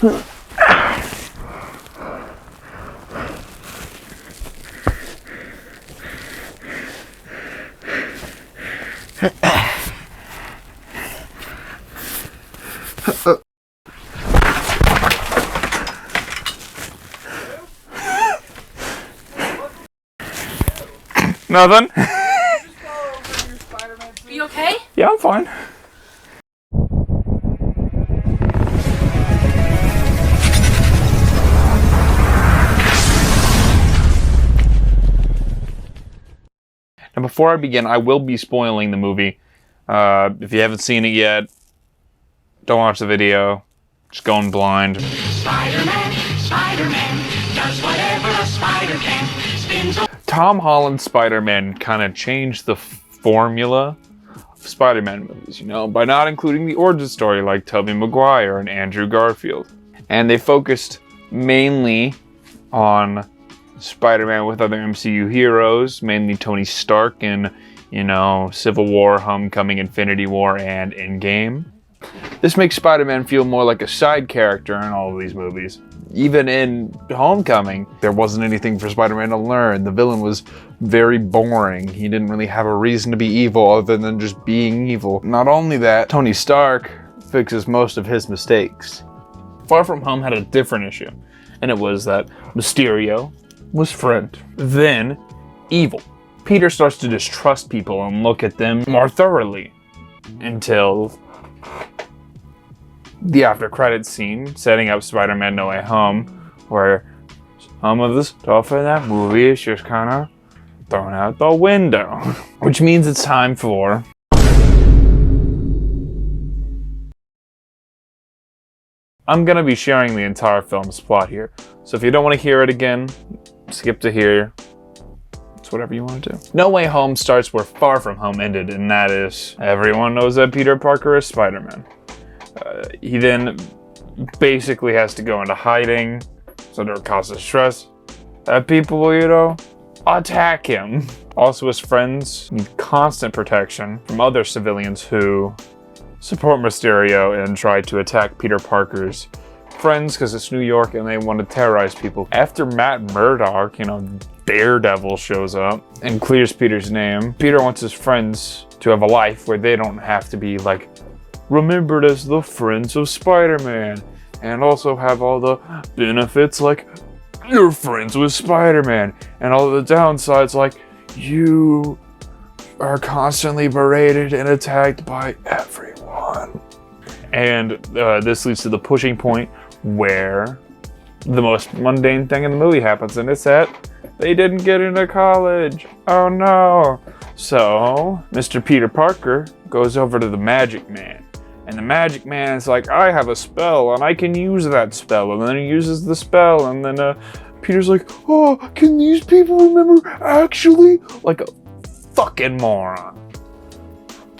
Nothing. Are you okay? Yeah, I'm fine. Now, before I begin, I will be spoiling the movie. If you haven't seen it yet, don't watch the video. Just going blind. Spider-Man does whatever a spider can. Tom Holland's Spider-Man kind of changed the formula of Spider-Man movies, you know, by not including the origin story like Tobey Maguire and Andrew Garfield. And they focused mainly on Spider-Man with other MCU heroes, mainly Tony Stark in, you know, Civil War, Homecoming, Infinity War, and Endgame. This makes Spider-Man feel more like a side character in all of these movies. Even in Homecoming, there wasn't anything for Spider-Man to learn. The villain was very boring. He didn't really have a reason to be evil other than just being evil. Not only that, Tony Stark fixes most of his mistakes. Far From Home had a different issue, and it was that Mysterio was friend, then evil. Peter starts to distrust people and look at them more thoroughly until the after credits scene setting up Spider-Man No Way Home, where some of the stuff in that movie is just kind of thrown out the window. Which means it's time for I'm gonna be sharing the entire film's plot here, so if you don't want to hear it again, skip to here. It's whatever you want to do. No Way Home starts where Far From Home ended, and that is everyone knows that Peter Parker is Spider-Man. He then basically has to go into hiding, so there causes stress that people, you know, attack him. Also, his friends need constant protection from other civilians who support Mysterio and try to attack Peter Parker's friends because it's New York and they want to terrorize people. After Matt Murdock, you know, Daredevil shows up and clears Peter's name, Peter wants his friends to have a life where they don't have to be like remembered as the friends of Spider-Man, and also have all the benefits like you're friends with Spider-Man, and all the downsides like you are constantly berated and attacked by everyone. And this leads to the pushing point where the most mundane thing in the movie happens, and it's that they didn't get into college. Oh no. So Mr. Peter Parker goes over to the Magic Man. And the Magic Man is like, I have a spell and I can use that spell. And then he uses the spell, and then Peter's like, oh, can these people remember actually? Like a fucking moron.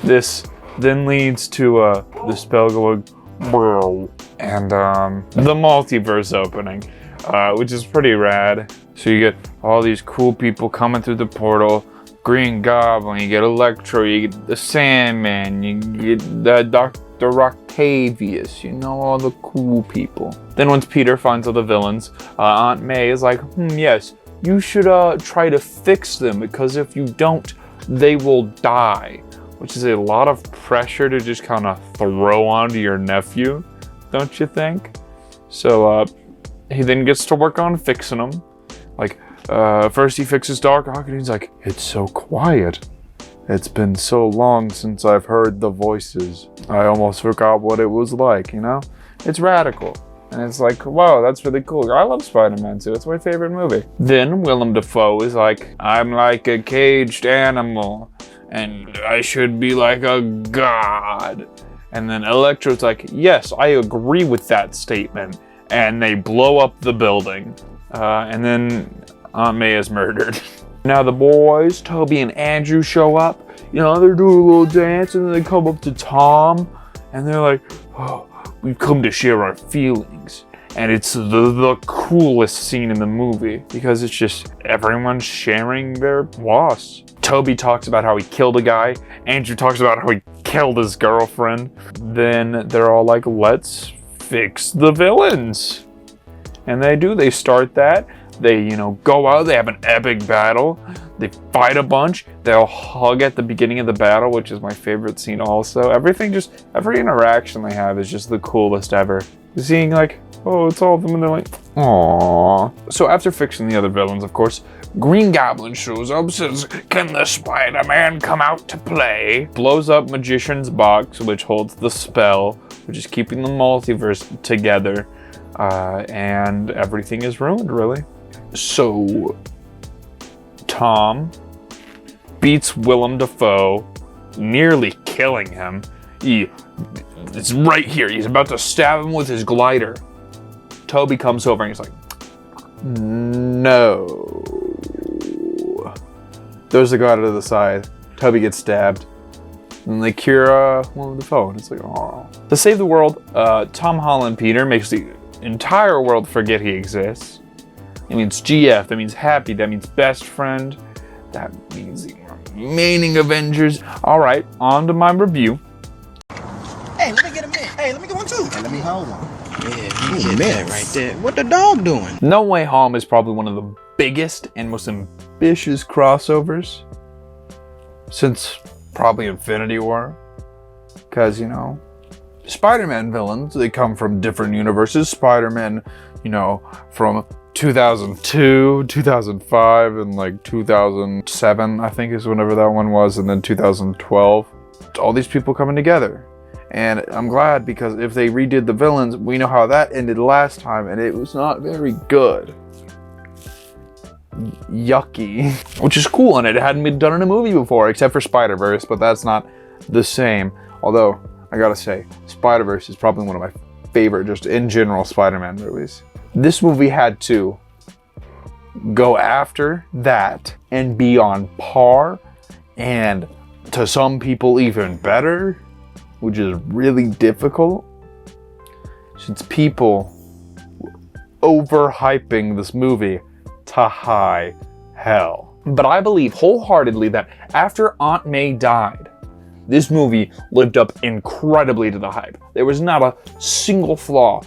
This then leads to the spell going, bro, and the multiverse opening, which is pretty rad. So you get all these cool people coming through the portal. Green Goblin, you get Electro, you get the Sandman, you get the Dr. Octavius, you know, all the cool people. Then once Peter finds all the villains, Aunt May is like, yes, you should try to fix them, because if you don't, they will die. Which is a lot of pressure to just kind of throw onto your nephew, don't you think? So he then gets to work on fixing them. Like, first he fixes Doc Ock, and he's like, it's so quiet. It's been so long since I've heard the voices. I almost forgot what it was like, you know? It's radical. And it's like, wow, that's really cool. I love Spider-Man too. It's my favorite movie. Then Willem Dafoe is like, I'm like a caged animal, and I should be like a god. And then Electro's like, yes, I agree with that statement. And they blow up the building. And then Aunt May is murdered. Now the boys, Toby and Andrew, show up. You know, they're doing a little dance, and then they come up to Tom, and they're like, oh, we've come to share our feelings. And it's the coolest scene in the movie, because it's just everyone sharing their loss. Toby talks about how he killed a guy. Andrew talks about how he killed his girlfriend. Then they're all like, let's fix the villains. And they do. They start that. They, go out. They have an epic battle. They fight a bunch. They'll hug at the beginning of the battle, which is my favorite scene also. Every interaction they have is just the coolest ever. Seeing like, oh, it's all of them, and they're like, aww. So after fixing the other villains, of course, Green Goblin shows up, says, "Can the Spider-Man come out to play?" Blows up Magician's box, which holds the spell, which is keeping the multiverse together. And everything is ruined, really. So Tom beats Willem Dafoe, nearly killing him. It's right here. He's about to stab him with his glider. Toby comes over and he's like, no. Throws the glider to the side. Toby gets stabbed. And they cure Willem Dafoe. And it's like, oh. To save the world, Tom Holland Peter makes the entire world forget he exists. It means GF, that means happy, that means best friend, that means the remaining Avengers. Alright, on to my review. Hey, let me get a minute. Hey, let me get one too. Hey, let me hold one. Yeah, you get that right there. What the dog doing? No Way Home is probably one of the biggest and most ambitious crossovers since probably Infinity War. Because, Spider-Man villains, they come from different universes. Spider-Man, from 2002, 2005, and like 2007, I think is whenever that one was, and then 2012. All these people coming together. And I'm glad, because if they redid the villains, we know how that ended last time, and it was not very good. Yucky. Which is cool, and it hadn't been done in a movie before, except for Spider-Verse, but that's not the same. Although, I gotta say, Spider-Verse is probably one of my favorite, just in general, Spider-Man movies. This movie had to go after that and be on par, and to some people even better, which is really difficult, since people overhyping this movie to high hell. But I believe wholeheartedly that after Aunt May died, this movie lived up incredibly to the hype. There was not a single flaw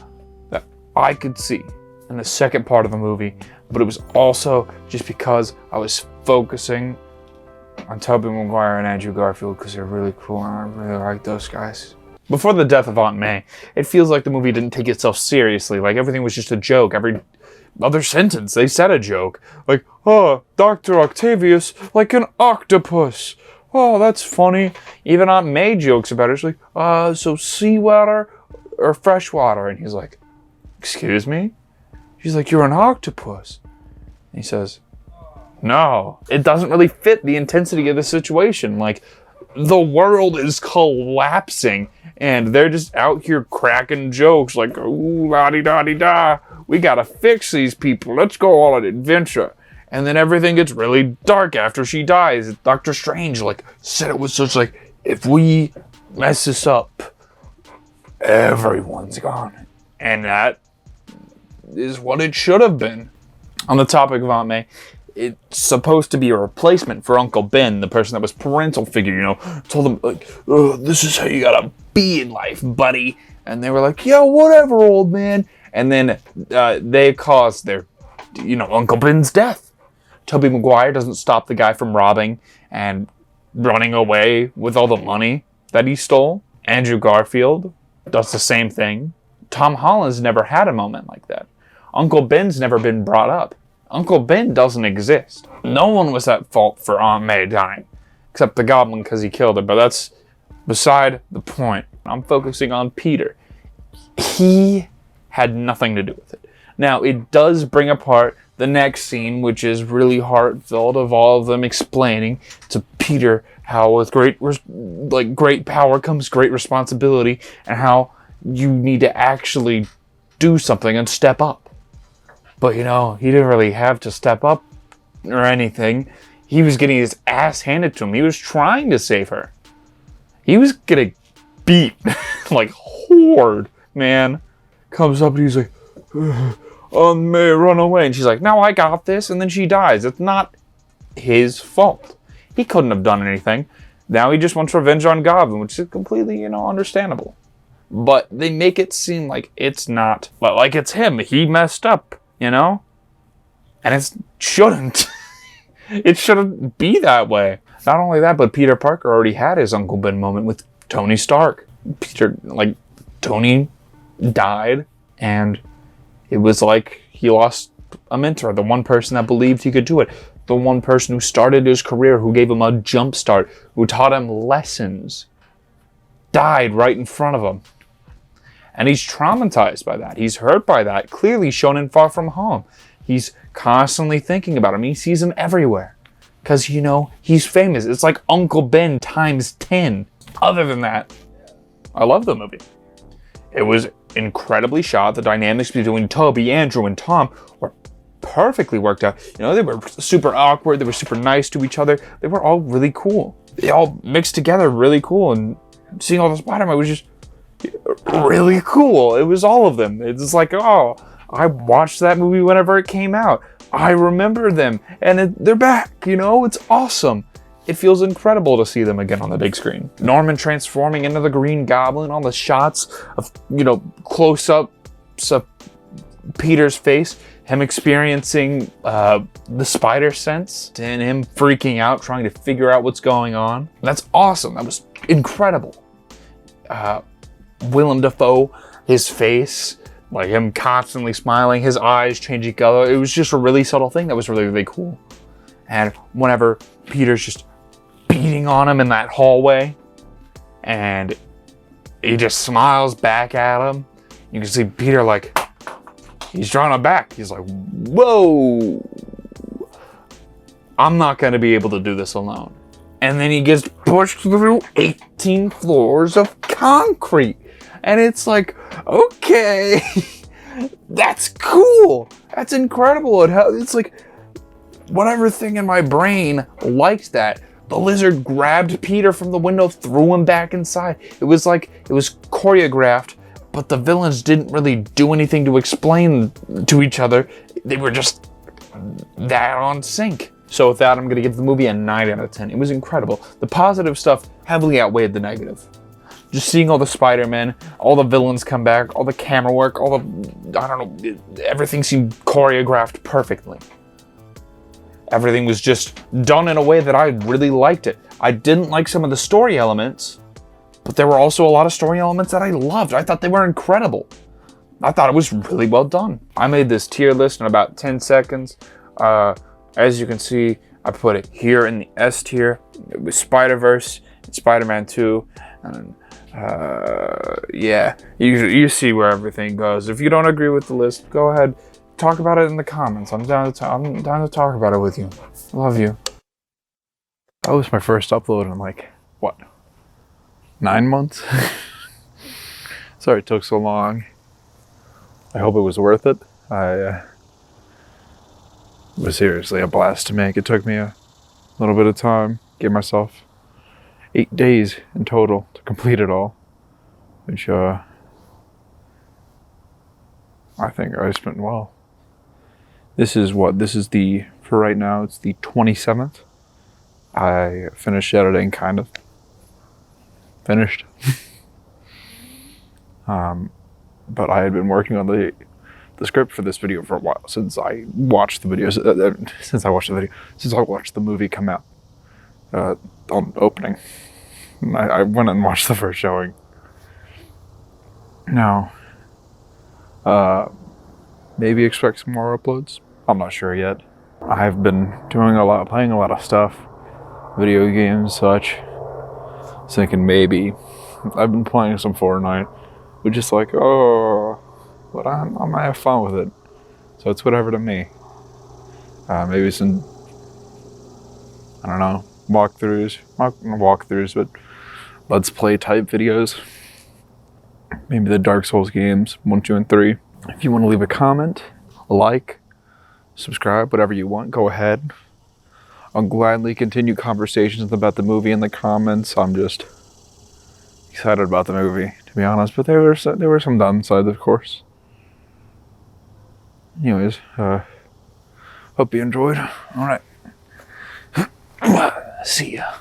that I could see in the second part of the movie, but it was also just because I was focusing on Tobey Maguire and Andrew Garfield because they're really cool and I really like those guys. Before the death of Aunt May, it feels like the movie didn't take itself seriously, like everything was just a joke. Every other sentence, they said a joke. Like, oh, Dr. Octavius, like an octopus. Oh, that's funny. Even Aunt May jokes about it. She's like, so seawater or freshwater? And he's like, excuse me? She's like, you're an octopus. And he says, no. It doesn't really fit the intensity of the situation. Like, the world is collapsing, and they're just out here cracking jokes like, ooh, la-di-da-di-da. We gotta fix these people. Let's go on an adventure. And then everything gets really dark after she dies. Doctor Strange said it was such if we mess this up, everyone's gone. And that is what it should have been. On the topic of Aunt May, it's supposed to be a replacement for Uncle Ben, the person that was parental figure, told them oh, this is how you gotta be in life, buddy. And they were like, yeah, whatever, old man. And then they caused their, Uncle Ben's death. Tobey Maguire doesn't stop the guy from robbing and running away with all the money that he stole. Andrew Garfield does the same thing. Tom Holland's never had a moment like that. Uncle Ben's never been brought up. Uncle Ben doesn't exist. No one was at fault for Aunt May dying, except the Goblin because he killed her, but that's beside the point. I'm focusing on Peter. He had nothing to do with it. Now, it does bring apart the next scene, which is really heartfelt, of all of them explaining to Peter how with great power comes great responsibility, and how you need to actually do something and step up. But he didn't really have to step up or anything. He was getting his ass handed to him. He was trying to save her. He was getting beat like horde, man. Comes up and he's like, Aunt May, run away. And she's like, no, I got this. And then she dies. It's not his fault. He couldn't have done anything. Now he just wants revenge on Goblin, which is completely, understandable. but they make it seem like it's not, like it's him. He messed up, you know? And it shouldn't. It shouldn't be that way. Not only that, but Peter Parker already had his Uncle Ben moment with Tony Stark. Tony died, and it was like he lost a mentor, the one person that believed he could do it, the one person who started his career, who gave him a jump start, who taught him lessons, died right in front of him. And he's traumatized by that. He's hurt by that, clearly shown in Far From Home. He's constantly thinking about him. He sees him everywhere. Because, you know, he's famous. It's like Uncle Ben times 10. Other than that, I love the movie. It was incredibly shot. The dynamics between Toby, Andrew, and Tom were perfectly worked out. You know, they were super awkward. They were super nice to each other. They were all really cool. They all mixed together really cool. And seeing all the Spider-Man was just really cool. It was all of them. It's like, oh, I watched that movie whenever it came out. I remember them. And they're back, you know? It's awesome. It feels incredible to see them again on the big screen. Norman transforming into the Green Goblin, all the shots of, you know, close-ups of Peter's face, him experiencing the spider sense, and him freaking out, trying to figure out what's going on. That's awesome. That was incredible. Willem Dafoe, his face, like him constantly smiling, his eyes changing color. It was just a really subtle thing that was really, really cool. And whenever Peter's just beating on him in that hallway, and he just smiles back at him, you can see Peter like, he's drawing him back. He's like, whoa, I'm not gonna be able to do this alone. And then he gets pushed through 18 floors of concrete. And it's like, okay, that's cool. That's incredible. It's like, whatever thing in my brain liked that. The lizard grabbed Peter from the window, threw him back inside. It was like, it was choreographed, but the villains didn't really do anything to explain to each other. They were just that on sync. So with that, I'm going to give the movie a 9 out of 10. It was incredible. The positive stuff heavily outweighed the negative. Just seeing all the Spider-Men, all the villains come back, all the camera work, all the, I don't know, everything seemed choreographed perfectly. Everything was just done in a way that I really liked it. I didn't like some of the story elements, but there were also a lot of story elements that I loved. I thought they were incredible. I thought it was really well done. I made this tier list in about 10 seconds. As you can see, I put it here in the S tier with Spider-Verse, and Spider-Man 2, and yeah, you see where everything goes. If you don't agree with the list, go ahead, talk about it in the comments. I'm down to talk about it with you. Love you. That was my first upload in like, what, 9 months? Sorry it took so long. I hope it was worth it. It was seriously a blast to make. It took me a little bit of time. Gave myself 8 days in total to complete it all, which I think I spent well. This is for right now, it's the 27th. I finished editing, kind of. Finished. But I had been working on the script for this video for a while, since I watched the movie come out on opening. I went and watched the first showing. Now, maybe expect some more uploads. I'm not sure yet. I've been playing a lot of stuff, video games, such. Thinking maybe I've been playing some Fortnite, but just like, oh, but I might have fun with it. So it's whatever to me. Maybe some, I don't know, walkthroughs, but let's play type videos. Maybe the Dark Souls games, 1, 2, and 3. If you want to leave a comment, like, subscribe, whatever you want, go ahead. I'll gladly continue conversations about the movie in the comments. I'm just excited about the movie, to be honest, but there were some downsides, of course. Anyways, hope you enjoyed. All right. See ya.